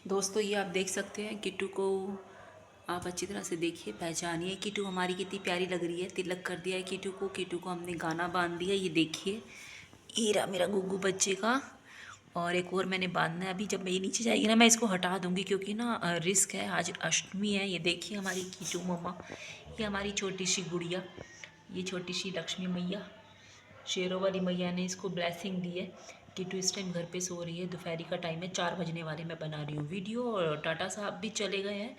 दोस्तों ये आप देख सकते हैं किट्टू को। आप अच्छी तरह से देखिए, पहचानिए। किट्टू हमारी कितनी प्यारी लग रही है। तिलक कर दिया है किट्टू को। किट्टू को हमने गाना बांध दिया, ये देखिए। हीरा मेरा गुग्गू बच्चे का। और एक और मैंने बांधना है। अभी जब मैं ये नीचे जाएगी ना, मैं इसको हटा दूंगी क्योंकि ना रिस्क है। आज अष्टमी है। ये देखिए हमारी किट्टू मम्मा, ये हमारी छोटी सी गुड़िया, ये छोटी सी लक्ष्मी मैया, शेरों वाली मैया ने इसको ब्लेसिंग दी है। किट्टू इस टाइम घर पे सो रही है। दोपहरी का टाइम है, 4 बजने वाले। मैं बना रही हूँ वीडियो और टाटा साहब भी चले गए हैं।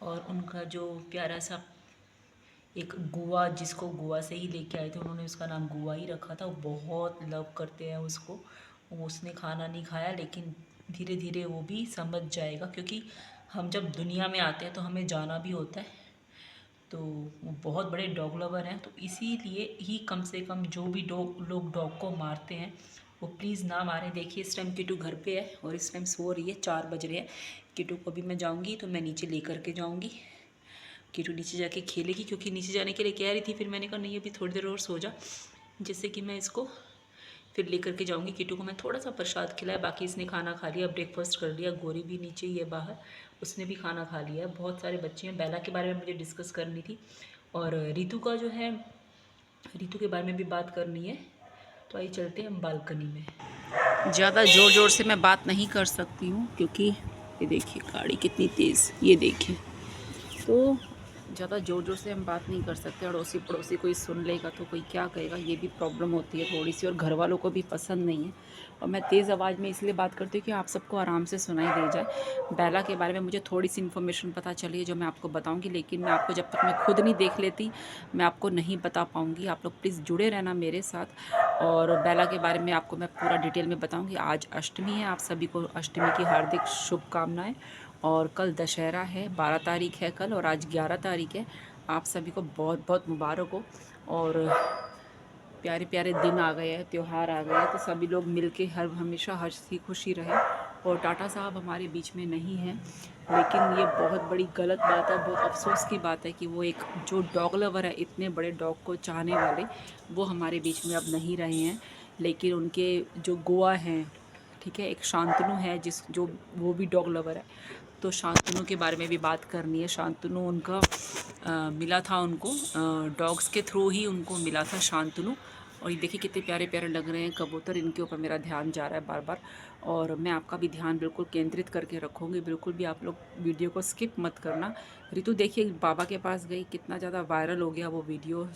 और उनका जो प्यारा सा एक गुआ, जिसको गुआ से ही लेके आए थे, उन्होंने उसका नाम गुआ ही रखा था। वो बहुत लव करते हैं उसको। उसने खाना नहीं खाया, लेकिन धीरे धीरे वो भी समझ जाएगा, क्योंकि हम जब दुनिया में आते हैं तो हमें जाना भी होता है। तो वो बहुत बड़े डॉग लवर हैं, तो इसीलिए ही कम से कम जो भी लोग डॉग को मारते हैं वो प्लीज़ ना मारें। देखिए इस टाइम किट्टू घर पे है और इस टाइम सो रही है, 4 बज रहे हैं। किट्टू को भी मैं जाऊंगी तो मैं नीचे लेकर के जाऊंगी। किट्टू नीचे जाके खेलेगी, क्योंकि नीचे जाने के लिए कह रही थी। फिर मैंने कहा नहीं, अभी थोड़ी देर और सो जा, जिससे कि मैं इसको फिर लेकर के जाऊंगी। किट्टू को मैं थोड़ा सा प्रसाद खिलाया, बाकी इसने खाना खा लिया, ब्रेकफास्ट कर लिया। गोरी भी नीचे ही है बाहर, उसने भी खाना खा लिया। बहुत सारे बच्चे हैं। बेला के बारे में मुझे डिस्कस करनी थी, और रितु का जो है, रितु के बारे में भी बात करनी है। तो आइए चलते हैं हम बालकनी में। ज़्यादा ज़ोर ज़ोर से मैं बात नहीं कर सकती हूँ, क्योंकि ये देखिए गाड़ी कितनी तेज़, ये देखिए। तो ज़्यादा ज़ोर ज़ोर से हम बात नहीं कर सकते। अड़ोसी पड़ोसी कोई सुन लेगा तो कोई क्या कहेगा, ये भी प्रॉब्लम होती है थोड़ी सी, और घर वालों को भी पसंद नहीं है। और मैं तेज़ आवाज़ में इसलिए बात करती हूँ कि आप सबको आराम से सुनाई दे जाए। बेला के बारे में मुझे थोड़ी सी इन्फॉर्मेशन पता चली है, जो मैं आपको बताऊँगी, लेकिन मैं आपको जब तक मैं खुद नहीं देख लेती, मैं आपको नहीं बता पाऊँगी। आप लोग प्लीज़ जुड़े रहना मेरे साथ। और बेला के बारे में आपको मैं पूरा डिटेल में बताऊँगी। आज अष्टमी है, आप सभी को अष्टमी की हार्दिक शुभकामनाएँ। और कल दशहरा है, 12 तारीख है कल, और आज 11 तारीख है। आप सभी को बहुत बहुत मुबारक हो। और प्यारे प्यारे दिन आ गए हैं, त्यौहार आ गए हैं, तो सभी लोग मिल के हमेशा हंसी खुशी रहे। और टाटा साहब हमारे बीच में नहीं हैं, लेकिन ये बहुत बड़ी गलत बात है, बहुत अफसोस की बात है कि वो एक जो डॉग लवर है, इतने बड़े डॉग को चाहने वाले, वो हमारे बीच में अब नहीं रहे हैं। लेकिन उनके जो गोवा हैं, ठीक है, एक शांतनु है, जो वो भी डॉग लवर है। तो शांतनु के बारे में भी बात करनी है। शांतनु उनका मिला था उनको, डॉग्स के थ्रू ही उनको मिला था शांतनु। और ये देखिए कितने प्यारे प्यारे लग रहे हैं कबूतर। इनके ऊपर मेरा ध्यान जा रहा है बार बार, और मैं आपका भी ध्यान बिल्कुल केंद्रित करके रखूँगी। बिल्कुल भी आप लोग वीडियो को स्किप मत करना। रितु देखिए बाबा के पास गई, कितना ज़्यादा वायरल हो गया वो वीडियो,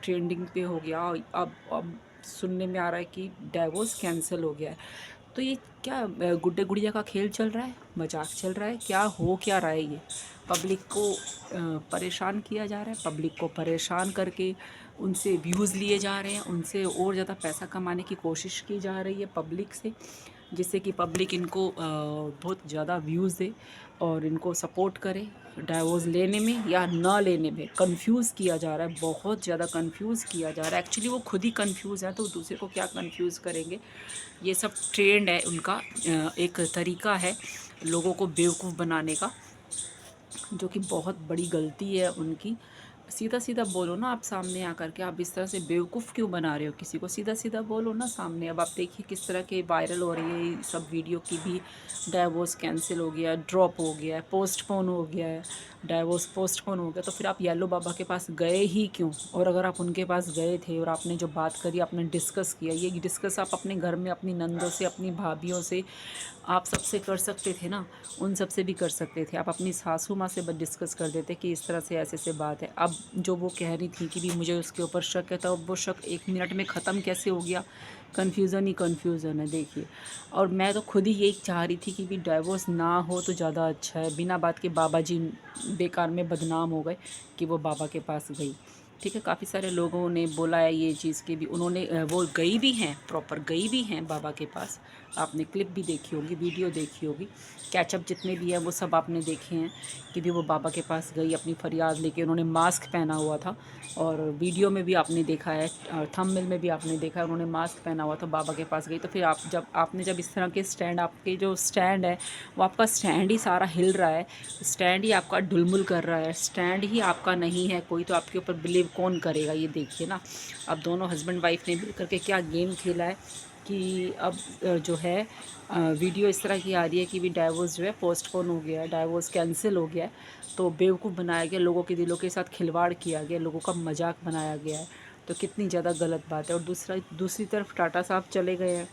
ट्रेंडिंग पे हो गया। और अब सुनने में आ रहा है कि डाइवोर्स कैंसिल हो गया है। तो ये क्या गुड्डे गुड़िया का खेल चल रहा है, मजाक चल रहा है, क्या हो क्या रहा है ये? पब्लिक को परेशान किया जा रहा है, पब्लिक को परेशान करके उनसे व्यूज़ लिए जा रहे हैं, उनसे और ज़्यादा पैसा कमाने की कोशिश की जा रही है पब्लिक से, जिससे कि पब्लिक इनको बहुत ज़्यादा व्यूज़ दे और इनको सपोर्ट करे डाइवोर्स लेने में या ना लेने में। कंफ्यूज किया जा रहा है, बहुत ज़्यादा कंफ्यूज किया जा रहा है। एक्चुअली वो खुद ही कंफ्यूज है, तो दूसरे को क्या कंफ्यूज करेंगे। ये सब ट्रेंड है उनका, एक तरीका है लोगों को बेवकूफ़ बनाने का, जो कि बहुत बड़ी गलती है उनकी। सीधा सीधा बोलो ना आप सामने आकर के, आप इस तरह से बेवकूफ़ क्यों बना रहे हो किसी को? सीधा सीधा बोलो ना सामने। अब आप देखिए किस तरह के वायरल हो रही है सब वीडियो की भी। डाइवोर्स कैंसिल हो गया, ड्रॉप हो गया है, पोस्टपोन हो गया है, डाइवोर्स पोस्टपोन हो गया। तो फिर आप येलो बाबा के पास गए ही क्यों? और अगर आप उनके पास गए थे और आपने जो बात करी, आपने डिस्कस किया, ये डिस्कस आप अपने घर में अपनी नंदों से, अपनी भाभीयों से, आप सबसे कर सकते थे ना, उन सब से भी कर सकते थे। आप अपनी सासू माँ से डिस्कस कर देते कि इस तरह से ऐसे से बात है। अब जो वो कह रही थी कि भी मुझे उसके ऊपर शक है, तो अब वो शक 1 मिनट में ख़त्म कैसे हो गया? कन्फ्यूज़न ही कन्फ्यूज़न है देखिए। और मैं तो खुद ही यही चाह रही थी कि भी डाइवोर्स ना हो तो ज़्यादा अच्छा है। बिना बात के बाबा जी बेकार में बदनाम हो गए कि वो बाबा के पास गई। ठीक है, काफ़ी सारे लोगों ने बोला है ये चीज़ कि भी उन्होंने वो गई भी हैं, प्रॉपर गई भी हैं बाबा के पास। आपने क्लिप भी देखी होगी, वीडियो देखी होगी, कैचअप जितने भी हैं वो सब आपने देखे हैं कि भी वो बाबा के पास गई अपनी फरियाद लेके। उन्होंने मास्क पहना हुआ था, और वीडियो में भी आपने देखा है, थंबनेल में भी आपने देखा है, उन्होंने मास्क पहना हुआ था, बाबा के पास गई। तो फिर आपने जब इस तरह के स्टैंड, आपके जो स्टैंड है वो आपका स्टैंड ही सारा हिल रहा है, स्टैंड ही आपका ढुलमुल कर रहा है, स्टैंड ही आपका नहीं है कोई, तो आपके ऊपर बिलीव कौन करेगा? ये देखिए ना, अब दोनों हस्बैंड वाइफ ने मिल करके क्या गेम खेला है कि अब जो है वीडियो इस तरह की आ रही है कि भी डाइवोर्स जो है पोस्टपोन हो गया है, डाइवोर्स कैंसिल हो गया है। तो बेवकूफ़ बनाया गया, लोगों के दिलों के साथ खिलवाड़ किया गया, लोगों का मजाक बनाया गया है। तो कितनी ज़्यादा गलत बात है। और दूसरी तरफ टाटा साहब चले गए हैं।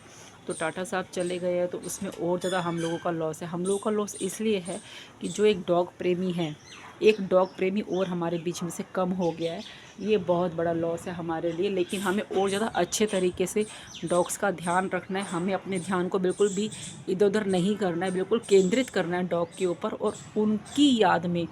तो टाटा साहब चले गए हैं तो उसमें और ज़्यादा हम लोगों का लॉस है। हम लोगों का लॉस इसलिए है कि जो एक डॉग प्रेमी है, एक डॉग प्रेमी और हमारे बीच में से कम हो गया है। ये बहुत बड़ा लॉस है हमारे लिए। लेकिन हमें और ज़्यादा अच्छे तरीके से डॉग्स का ध्यान रखना है। हमें अपने ध्यान को बिल्कुल भी इधर उधर नहीं करना है, बिल्कुल केंद्रित करना है डॉग के ऊपर, और उनकी याद में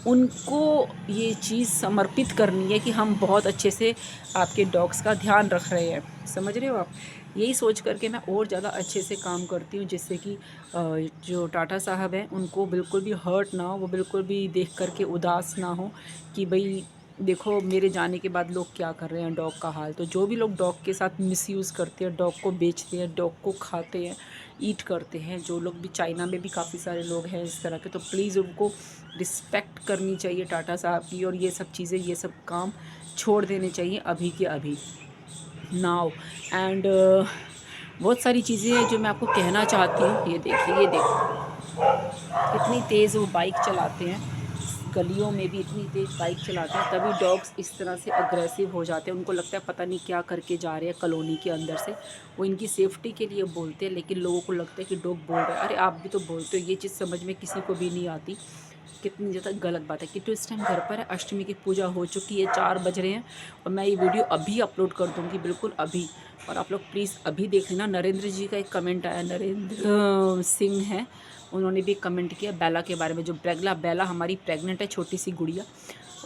उनको ये चीज़ समर्पित करनी है कि हम बहुत अच्छे से आपके डॉग्स का ध्यान रख रहे हैं। समझ रहे हो आप? यही सोच करके मैं और ज़्यादा अच्छे से काम करती हूँ, जिससे कि जो टाटा साहब हैं उनको बिल्कुल भी हर्ट ना हो, वो बिल्कुल भी देख कर के उदास ना हो कि भाई देखो मेरे जाने के बाद लोग क्या कर रहे हैं डॉग का हाल। तो जो भी लोग डॉग के साथ मिसयूज़ करते हैं, डॉग को बेचते हैं, डॉग को खाते हैं, ईट करते हैं, जो लोग भी, चाइना में भी काफ़ी सारे लोग हैं इस तरह के, तो प्लीज़ उनको रिस्पेक्ट करनी चाहिए टाटा साहब की। और ये सब चीज़ें, ये सब काम छोड़ देने चाहिए अभी के अभी, नाउ। एंड बहुत सारी चीज़ें हैं जो मैं आपको कहना चाहती हूँ। ये देखिए, ये देखो कितनी तेज़ वो बाइक चलाते हैं, गलियों में भी इतनी तेज़ बाइक चलाते हैं, तभी डॉग्स इस तरह से अग्रेसिव हो जाते हैं। उनको लगता है पता नहीं क्या करके जा रहे हैं कॉलोनी के अंदर से। वो इनकी सेफ्टी के लिए बोलते हैं, लेकिन लोगों को लगता है कि डॉग बोल रहे हैं। अरे आप भी तो बोलते हो, ये चीज़ समझ में किसी को भी नहीं आती। कितनी ज़्यादा गलत बात है। किट्टू इस टाइम घर पर है, अष्टमी की पूजा हो चुकी है, 4 बज रहे हैं, और मैं ये वीडियो अभी अपलोड कर दूँगी, बिल्कुल अभी। और आप लोग प्लीज़ अभी देख लेना। नरेंद्र जी का एक कमेंट आया, नरेंद्र सिंह है, उन्होंने भी कमेंट किया बेला के बारे में। जो बेला हमारी प्रेग्नेंट है, छोटी सी गुड़िया,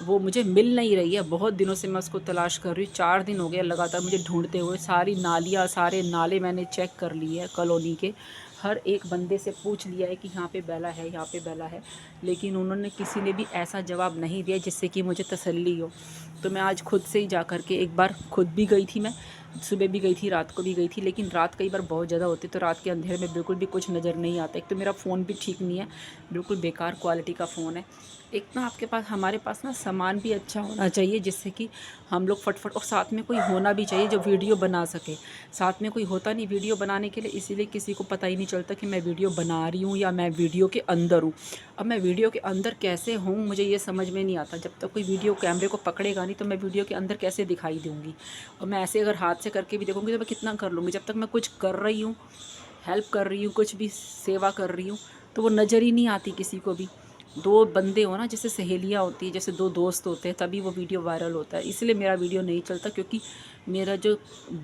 वो मुझे मिल नहीं रही है। बहुत दिनों से मैं उसको तलाश कर रही हूँ, 4 दिन हो गए लगातार मुझे ढूंढते हुए। सारी नालियाँ, सारे नाले मैंने चेक कर लिए हैं कॉलोनी के, हर एक बंदे से पूछ लिया है कि यहाँ पे बेला है, यहाँ पे बेला है, लेकिन उन्होंने, किसी ने भी ऐसा जवाब नहीं दिया जिससे कि मुझे तसल्ली हो। तो मैं आज खुद से ही जा कर के एक बार खुद भी गई थी, मैं सुबह भी गई थी, रात को भी गई थी। लेकिन रात कई बार बहुत ज़्यादा होती, तो रात के अंधेरे में बिल्कुल भी कुछ नज़र नहीं आता। एक तो मेरा फ़ोन भी ठीक नहीं है, बिल्कुल बेकार क्वालिटी का फ़ोन है। एक ना आपके पास, हमारे पास ना सामान भी अच्छा होना चाहिए, जिससे कि हम लोग फटफट, और साथ में कोई होना भी चाहिए जो वीडियो बना सके। साथ में कोई होता नहीं वीडियो बनाने के लिए, इसीलिए किसी को पता ही नहीं चलता कि मैं वीडियो बना रही हूँ या मैं वीडियो के अंदर हूँ। अब मैं वीडियो के अंदर कैसे हूँ मुझे ये समझ में नहीं आता। जब तक कोई वीडियो कैमरे को पकड़ेगा नहीं, तो मैं वीडियो के अंदर कैसे दिखाई दूँगी। और मैं ऐसे अगर हाथ से करके भी देखूँगी तो मैं कितना कर लूँगी। जब तक मैं कुछ कर रही हूँ, हेल्प कर रही हूँ, कुछ भी सेवा कर रही हूँ, तो वो नज़र ही नहीं आती किसी को भी। दो बंदे हो ना, जैसे सहेलियाँ होती है, जैसे दो दोस्त होते हैं, तभी वो वीडियो वायरल होता है। इसलिए मेरा वीडियो नहीं चलता, क्योंकि मेरा जो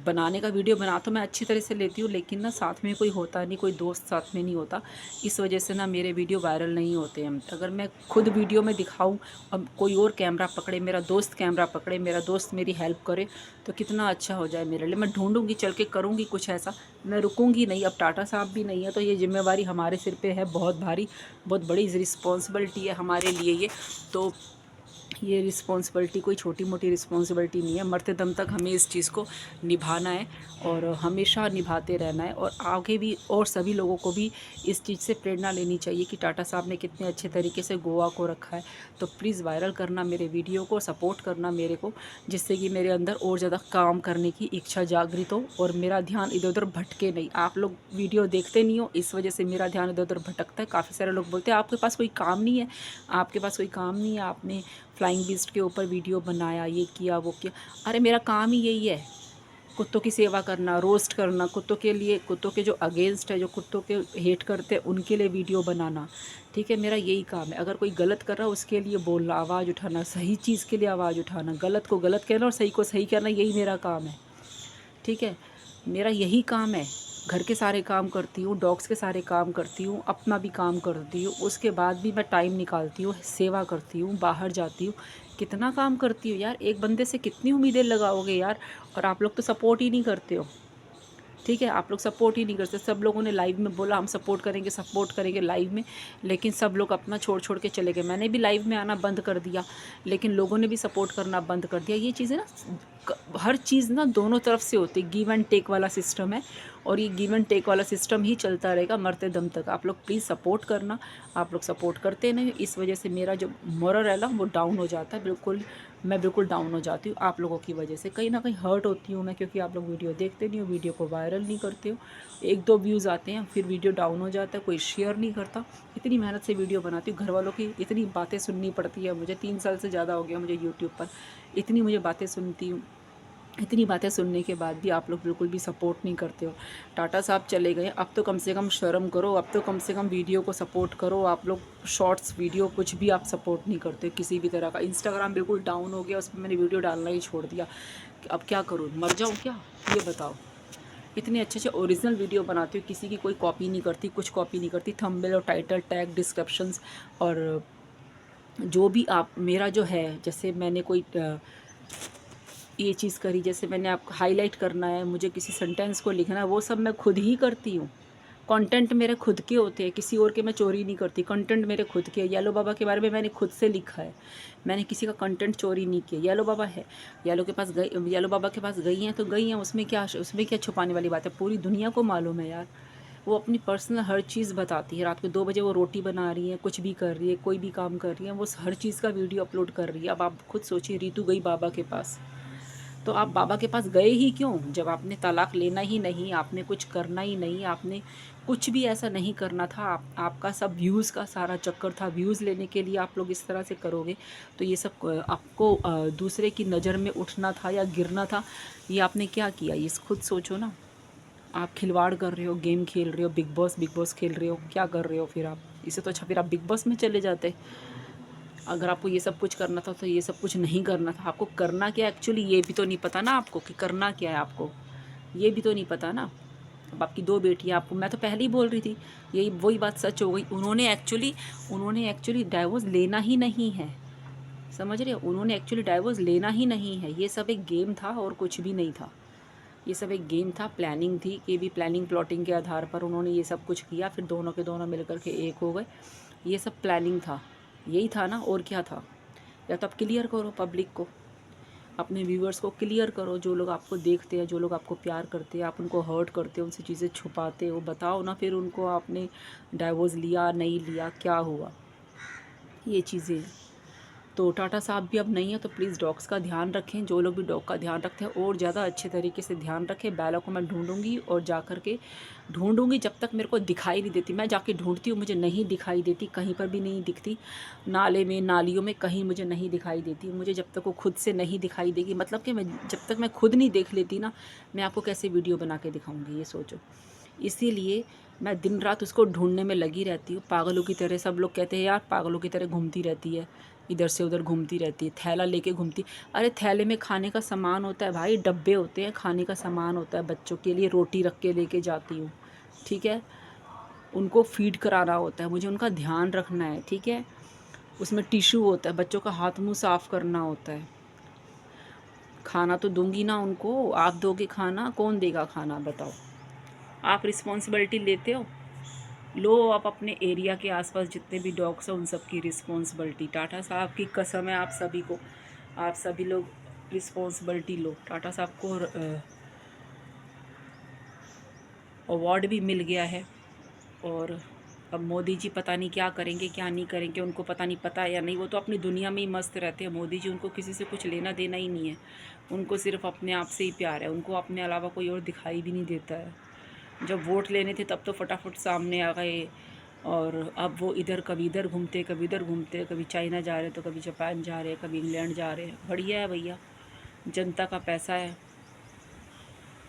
बनाने का वीडियो बना तो मैं अच्छी तरह से लेती हूँ, लेकिन ना साथ में कोई होता नहीं, कोई दोस्त साथ में नहीं होता। इस वजह से ना मेरे वीडियो वायरल नहीं होते हैं। अगर मैं खुद वीडियो में दिखाऊँ और कोई और कैमरा पकड़े, मेरा दोस्त कैमरा पकड़े, मेरा दोस्त मेरी हेल्प करे, तो कितना अच्छा हो जाए मेरे लिए। मैं ढूंढूंगी, चल के करूँगी कुछ ऐसा, मैं रुकूंगी नहीं। अब टाटा साहब भी नहीं है, तो ये जिम्मेवारी हमारे सिर पे है, बहुत भारी, बहुत बड़ी रिस्पॉन्सिबिलिटी है हमारे लिए ये। तो ये रिस्पॉन्सिबिलिटी कोई छोटी मोटी रिस्पॉन्सिबिलिटी नहीं है। मरते दम तक हमें इस चीज़ को निभाना है, और हमेशा निभाते रहना है। और आगे भी और सभी लोगों को भी इस चीज़ से प्रेरणा लेनी चाहिए कि टाटा साहब ने कितने अच्छे तरीके से गोवा को रखा है। तो प्लीज़ वायरल करना मेरे वीडियो को, सपोर्ट करना मेरे को, जिससे कि मेरे अंदर और ज़्यादा काम करने की इच्छा जागृत हो, और मेरा ध्यान इधर उधर भटके नहीं। आप लोग वीडियो देखते नहीं हो, इस वजह से मेरा ध्यान इधर उधर भटकता है। काफ़ी सारे लोग बोलते हैं आपके पास कोई काम नहीं है, आपके पास कोई काम नहीं है, आपने फ्लाइंग बीस्ट के ऊपर वीडियो बनाया, ये किया, वो किया। अरे मेरा काम ही यही है, कुत्तों की सेवा करना, रोस्ट करना, कुत्तों के लिए, कुत्तों के जो अगेंस्ट है, जो कुत्तों के हेट करते हैं, उनके लिए वीडियो बनाना। ठीक है, मेरा यही काम है। अगर कोई गलत कर रहा है उसके लिए बोलना, आवाज़ उठाना, सही चीज़ के लिए आवाज़ उठाना, गलत को गलत कहना और सही को सही कहना, यही मेरा काम है। ठीक है, मेरा यही काम है। घर के सारे काम करती हूँ, डॉग्स के सारे काम करती हूँ, अपना भी काम करती हूँ, उसके बाद भी मैं टाइम निकालती हूँ, सेवा करती हूँ, बाहर जाती हूँ। कितना काम करती हूँ यार, एक बंदे से कितनी उम्मीदें लगाओगे यार। और आप लोग तो सपोर्ट ही नहीं करते हो। ठीक है, आप लोग सपोर्ट ही नहीं करते। सब लोगों ने लाइव में बोला हम सपोर्ट करेंगे लाइव में, लेकिन सब लोग अपना छोड़ छोड़ के चले गए। मैंने भी लाइव में आना बंद कर दिया, लेकिन लोगों ने भी सपोर्ट करना बंद कर दिया। ये चीज़ें ना, हर चीज़ ना दोनों तरफ से होती है, गिव एंड टेक वाला सिस्टम है। और ये गिव एंड टेक वाला सिस्टम ही चलता रहेगा मरते दम तक। आप लोग प्लीज़ सपोर्ट करना, आप लोग सपोर्ट करते नहीं, इस वजह से मेरा जो मोरल है ना वो डाउन हो जाता है, बिल्कुल मैं बिल्कुल डाउन हो जाती हूँ आप लोगों की वजह से। कहीं ना कहीं हर्ट होती हूँ मैं, क्योंकि आप लोग वीडियो देखते नहीं हो, वीडियो को वायरल नहीं करते हो, 1-2 व्यूज़ आते हैं फिर वीडियो डाउन हो जाता है, कोई शेयर नहीं करता। इतनी मेहनत से वीडियो बनाती हूँ, घर वालों की इतनी बातें सुननी पड़ती है मुझे, 3 साल से ज़्यादा हो गया मुझे यूट्यूब पर, इतनी मुझे बातें सुनती हूँ, इतनी बातें सुनने के बाद भी आप लोग बिल्कुल भी सपोर्ट नहीं करते हो। टाटा साहब चले गए, अब तो कम से कम शर्म करो, अब तो कम से कम वीडियो को सपोर्ट करो। आप लोग शॉर्ट्स वीडियो कुछ भी आप सपोर्ट नहीं करते किसी भी तरह का। इंस्टाग्राम बिल्कुल डाउन हो गया, उस पर मैंने वीडियो डालना ही छोड़ दिया। अब क्या करूँ, मर जाऊँ क्या, ये बताओ। इतने अच्छे अच्छे ओरिजिनल वीडियो बनाती हूँ, किसी की कोई कॉपी नहीं करती, कुछ कॉपी नहीं करती। थंबनेल और टाइटल टैग डिस्क्रिप्शंस और जो भी आप मेरा जो है, जैसे मैंने कोई ये चीज़ करी, जैसे मैंने आपको हाईलाइट करना है, मुझे किसी सेंटेंस को लिखना है, वो सब मैं खुद ही करती हूँ। कंटेंट मेरे खुद के होते हैं, किसी और के मैं चोरी नहीं करती। कंटेंट मेरे खुद के। येलो बाबा के बारे में मैंने खुद से लिखा है, मैंने किसी का कंटेंट चोरी नहीं किया। येलो बाबा है, येलो के पास गई, येलो बाबा के पास गई हैं तो गई हैं, उसमें क्या छुपाने वाली बात है, पूरी दुनिया को मालूम है यार। वो अपनी पर्सनल हर चीज़ बताती है। रात को 2 बजे वो रोटी बना रही है, कुछ भी कर रही है, कोई भी काम कर रही है, वो हर चीज़ का वीडियो अपलोड कर रही है। अब आप खुद सोचिए, रितु गई बाबा के पास, तो आप बाबा के पास गए ही क्यों, जब आपने तलाक लेना ही नहीं, आपने कुछ करना ही नहीं, आपने कुछ भी ऐसा नहीं करना था। आपका सब व्यूज़ का सारा चक्कर था, व्यूज़ लेने के लिए आप लोग इस तरह से करोगे तो ये सब आपको दूसरे की नज़र में उठना था या गिरना था, ये आपने क्या किया, ये खुद सोचो ना। आप खिलवाड़ कर रहे हो, गेम खेल रहे हो, बिग बॉस खेल रहे हो, क्या कर रहे हो फिर आप। इससे तो अच्छा फिर आप बिग बॉस में चले जाते। अगर आपको ये सब कुछ करना था तो ये सब कुछ नहीं करना था। आपको करना क्या एक्चुअली ये भी तो नहीं पता ना आपको, कि करना क्या है आपको, ये भी तो नहीं पता ना। अब आपकी 2 बेटियाँ, आपको मैं तो पहले ही बोल रही थी, यही वही बात सच हो गई। उन्होंने एक्चुअली डाइवोर्स लेना ही नहीं है, समझ रहे हो, उन्होंने एक्चुअली डाइवोर्स लेना ही नहीं है। ये सब एक गेम था और कुछ भी नहीं था। ये सब एक गेम था, प्लानिंग थी, कि भी प्लानिंग प्लॉटिंग के आधार पर उन्होंने ये सब कुछ किया, फिर दोनों के दोनों मिलकर के एक हो गए। ये सब प्लानिंग था, यही था ना, और क्या था। या तो आप क्लियर करो पब्लिक को, अपने व्यूअर्स को क्लियर करो, जो लोग आपको देखते हैं, जो लोग आपको प्यार करते हैं, आप उनको हर्ट करते हो, उनसे चीज़ें छुपाते हो, बताओ ना फिर उनको, आपने डाइवोर्स लिया नहीं लिया, क्या हुआ, ये चीज़ें। तो टाटा साहब भी अब नहीं है, तो प्लीज़ डॉग्स का ध्यान रखें। जो लोग भी डॉग का ध्यान रखते हैं और ज़्यादा अच्छे तरीके से ध्यान रखें। बैला को मैं ढूंढूंगी और जा कर के ढूंढूंगी, जब तक मेरे को दिखाई नहीं देती। मैं जाके ढूंढती हूँ, मुझे नहीं दिखाई देती, कहीं पर भी नहीं दिखती, नाले में नालियों में कहीं मुझे नहीं दिखाई देती। मुझे जब तक वो खुद से नहीं दिखाई देगी, मतलब कि मैं जब तक मैं खुद नहीं देख लेती ना, मैं आपको कैसे वीडियो बना के दिखाऊँगी, ये सोचो। इसीलिए मैं दिन रात उसको ढूंढने में लगी रहती हूँ, पागलों की तरह। सब लोग कहते हैं यार पागलों की तरह घूमती रहती है, इधर से उधर घूमती रहती है, थैला लेके घूमती। अरे थैले में खाने का सामान होता है भाई, डब्बे होते हैं, खाने का सामान होता है बच्चों के लिए, रोटी रख के लेके जाती हूँ, ठीक है। उनको फीड कराना होता है, मुझे उनका ध्यान रखना है, ठीक है। उसमें टिश्यू होता है, बच्चों का हाथ मुंह साफ़ करना होता है। खाना तो दूंगी ना उनको, आप दोगे खाना, कौन देगा खाना बताओ। आप रिस्पॉन्सिबिलिटी लेते हो, लो आप अपने एरिया के आसपास जितने भी डॉग्स हैं उन सब की रिस्पॉन्सिबिलिटी। टाटा साहब की कसम है आप सभी को, आप सभी लोग रिस्पॉन्सिबिलिटी लो। टाटा साहब को अवार्ड भी मिल गया है, और अब मोदी जी पता नहीं क्या करेंगे क्या नहीं करेंगे, उनको पता नहीं, पता या नहीं, वो तो अपनी दुनिया में ही मस्त रहते हैं मोदी जी। उनको किसी से कुछ लेना देना ही नहीं है, उनको सिर्फ अपने आप से ही प्यार है, उनको अपने अलावा कोई और दिखाई भी नहीं देता है। जब वोट लेने थे तब तो फटाफट सामने आ गए, और अब वो इधर कभी इधर घूमते, कभी इधर घूमते, कभी चाइना जा रहे तो कभी जापान जा रहे, कभी इंग्लैंड जा रहे। बढ़िया है भैया, जनता का पैसा है,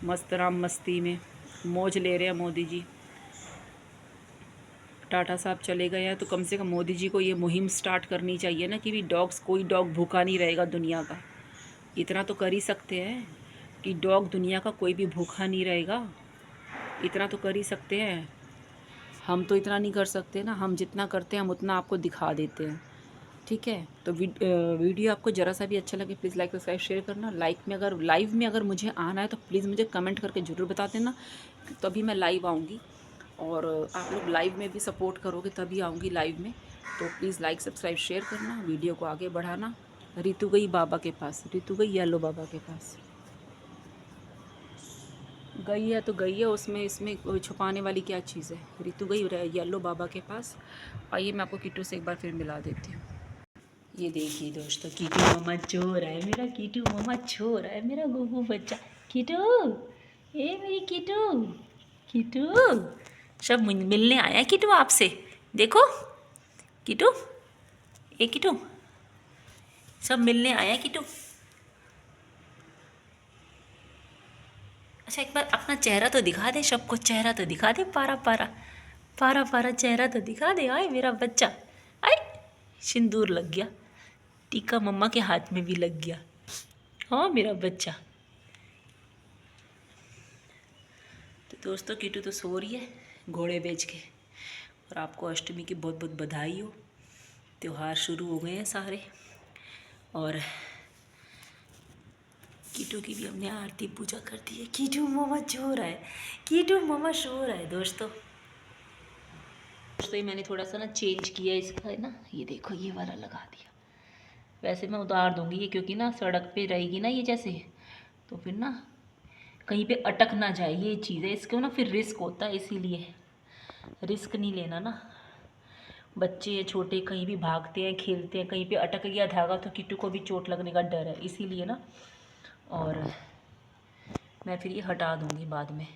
मस्त राम मस्ती में मौज ले रहे हैं मोदी जी। टाटा साहब चले गए हैं तो कम से कम मोदी जी को ये मुहिम स्टार्ट करनी चाहिए ना, कि भी डॉग्स, कोई डॉग भूखा नहीं रहेगा दुनिया का। इतना तो कर ही सकते हैं कि डॉग दुनिया का कोई भी भूखा नहीं रहेगा, इतना तो कर ही सकते हैं। हम तो इतना नहीं कर सकते ना, हम जितना करते हैं हम उतना आपको दिखा देते हैं, ठीक है। तो वीडियो आपको ज़रा सा भी अच्छा लगे प्लीज़ लाइक सब्सक्राइब शेयर करना। लाइव में अगर मुझे आना है तो प्लीज़ मुझे कमेंट करके ज़रूर बता देना, तभी मैं लाइव आऊँगी। और आप लोग लाइव में भी सपोर्ट करोगे तभी आऊँगी लाइव में। तो प्लीज़ लाइक सब्सक्राइब शेयर करना, वीडियो को आगे बढ़ाना। रितु गई बाबा के पास, रितु गई येलो बाबा के पास। गई है तो गई है, उसमें इसमें कोई छुपाने वाली क्या चीज़ है। रितु गई येलो बाबा के पास। आइए मैं आपको कीटू से एक बार फिर मिला देती हूँ। ये देखिए दोस्तों, कीटू मामा चोर है मेरा, कीटू मामा चोर है मेरा गुगू बच्चा। कीटू, ए मेरी कीटू, कीटू सब मिलने आया है कीटू आपसे। देखो कीटू, ए कीटू सब मिलने आया है कीटू। अच्छा एक बार अपना चेहरा तो दिखा दे सबको, चेहरा तो दिखा दे, पारा पारा पारा पारा चेहरा तो दिखा दे। आए मेरा बच्चा, आए सिंदूर लग गया, टीका मम्मा के हाथ में भी लग गया। हाँ मेरा बच्चा। तो दोस्तों कीटू तो सो रही है घोड़े बेच के। और आपको अष्टमी की बहुत बहुत बधाई हो। त्योहार शुरू हो गए हैं सारे। और कीटू की भी हमने आरती पूजा कर दी है। कीटू मामा सो रहा है, कीटू मामा सो रहा है दोस्तों। ये मैंने थोड़ा सा ना चेंज किया इसका है ना, ये देखो ये वाला लगा दिया। वैसे मैं उतार दूंगी ये, क्योंकि ना सड़क पे रहेगी ना ये जैसे, तो फिर ना कहीं पे अटक ना जाए, ये चीज़ है इसको ना, फिर रिस्क होता है, इसीलिए रिस्क नहीं लेना ना। बच्चे हैं छोटे, कहीं भी भागते हैं खेलते हैं, कहीं पे अटक गया धागा तो किट्टू को भी चोट लगने का डर है, इसीलिए ना। और मैं फिर ये हटा दूंगी बाद में।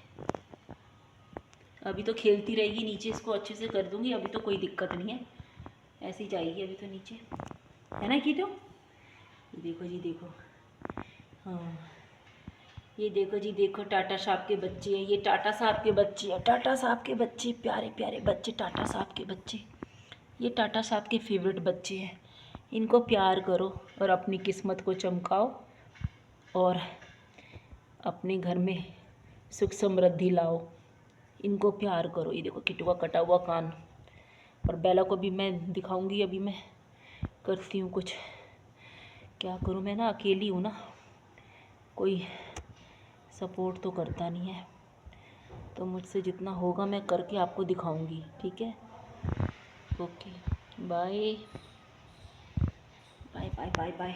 अभी तो खेलती रहेगी नीचे, इसको अच्छे से कर दूंगी, अभी तो कोई दिक्कत नहीं है, ऐसे ही जाएगी अभी तो नीचे, है ना कीटू। ये देखो जी देखो, हाँ ये देखो जी देखो, टाटा साहब के बच्चे हैं ये, टाटा साहब के बच्चे हैं, टाटा साहब के बच्चे, प्यारे प्यारे बच्चे, टाटा साहब के बच्चे। ये टाटा साहब के फेवरेट बच्चे हैं, इनको प्यार करो और अपनी किस्मत को चमकाओ और अपने घर में सुख समृद्धि लाओ। इनको प्यार करो। ये देखो किट्टू का कटा हुआ कान। और बेला को भी मैं दिखाऊंगी, अभी मैं करती हूँ कुछ, क्या करूँ मैं ना अकेली हूँ ना, कोई सपोर्ट तो करता नहीं है, तो मुझसे जितना होगा मैं करके आपको दिखाऊंगी, ठीक है। Okay bye bye bye bye bye.